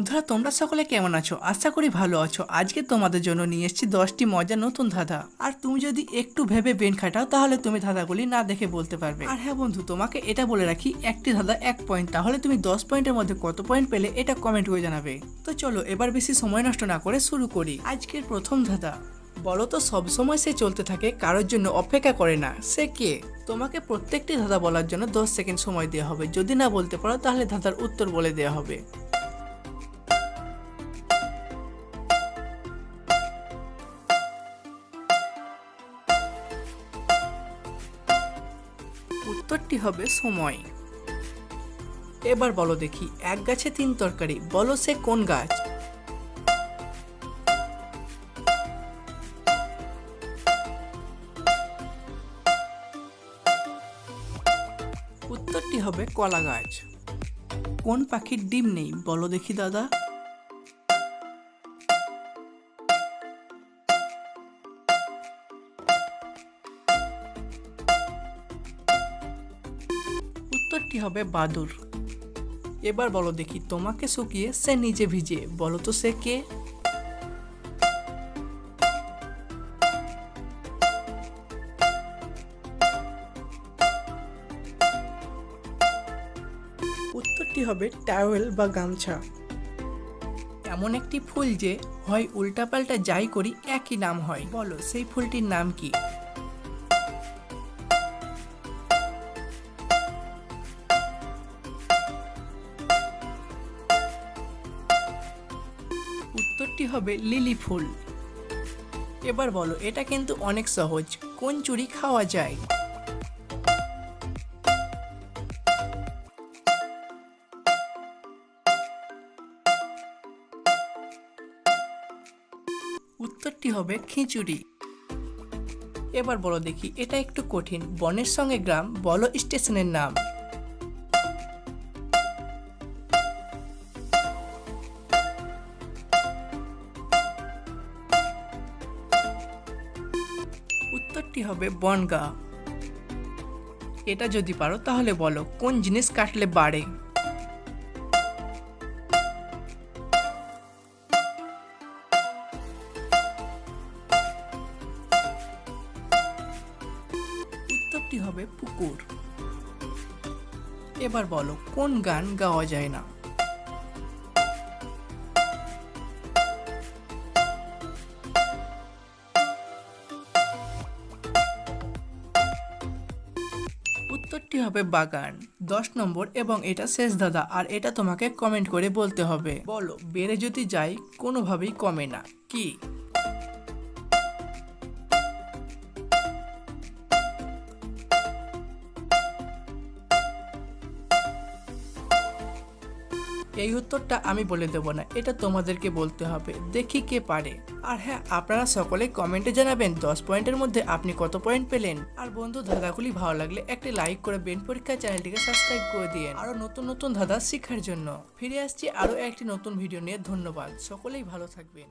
বন্ধুরা তোমরা সকলে কেমন আছো? আশা করি ভালো আছো। আজকে তোমাদের জন্য নিয়ে এসেছি 10টি মজার নতুন ধাঁধা। আর তুমি যদি একটু ভেবে ব্রেন খাটাও তাহলে তুমি ধাঁধাগুলি না দেখে বলতে পারবে। আর হ্যাঁ বন্ধু, তোমাকে এটা বলে রাখি, একটি ধাঁধা 1 পয়েন্ট, তাহলে তুমি 10 পয়েন্টের মধ্যে কত পয়েন্ট পেলে এটা কমেন্ট করে জানাবে। তো চলো এবার বেশি সময় নষ্ট না করে শুরু করি। আজকের প্রথম ধাঁধা, বলো তো সবসময় সে চলতে থাকে, কারোর জন্য অপেক্ষা করে না, সে কে? তোমাকে প্রত্যেকটি ধাঁধা বলার জন্য 10 সেকেন্ড সময় দেওয়া হবে। যদি না বলতে পারো তাহলে ধাঁধার উত্তর বলে দেওয়া হবে। উত্তরটি হবে সময়। এবার বলো দেখি, এক গাছে 3 তরকারি, বলো সে কোন গাছ? উত্তরটি হবে কলা গাছ। কোন পাখির ডিম নেই, বলো দেখি দাদা? উত্তরটি হবে বাদুড়। এবার বলো দেখি, তোমাকে শুকিয়ে সে নিজে ভিজে, বলো তো সে কে? উত্তরটি হবে টাওয়েল বা গামছা। এমন একটি ফুল যে হয় উল্টাপাল্টা যাই করি একই নাম হয়, বলো সেই ফুলটির নাম কি? উত্তরটি হবে লিলি ফুল। এবার বলো, এটা কিন্তু অনেক সহজ, কোন চুড়ি খাওয়া যায়? উত্তরটি হবে খিচুড়ি। এবার বলো দেখি, এটা একটু কঠিন, বনের সঙ্গে গ্রাম, বলো স্টেশনের নাম। উত্তরটি হবে বনগাঁ। এটা যদি পারো তাহলে বলো, কোন জিনিস কাটলে বাড়ে? উত্তরটি হবে পুকুর। এবার বলো, কোন গান গাওয়া যায় না? উত্তরটি হবে বাগান। 10 নম্বর এবং এটা শেষ ধাঁধা, আর এটা তোমাকে কমেন্ট করে বলতে হবে। বলো, বেড়ে যদি যাই কোনোভাবেই কমে না, কি? এই উত্তরটা আমি বলে দেব না, এটা তোমাদেরকে বলতে হবে, দেখি কে পারে। আর হ্যাঁ, আপনারা সকলে কমেন্টে জানাবেন 10 পয়েন্টের মধ্যে আপনি কত পয়েন্ট পেলেন। আর বন্ধু, ধাঁধাগুলি ভালো লাগলে একটি লাইক করে ব্রেন পরীক্ষা চ্যানেলটিকে সাবস্ক্রাইব করে দিন আরো নতুন নতুন ধাঁধা শেখার জন্য। ফিরে আসছি আরো একটি নতুন ভিডিও নিয়ে। ধন্যবাদ, সকলেই ভালো থাকবেন।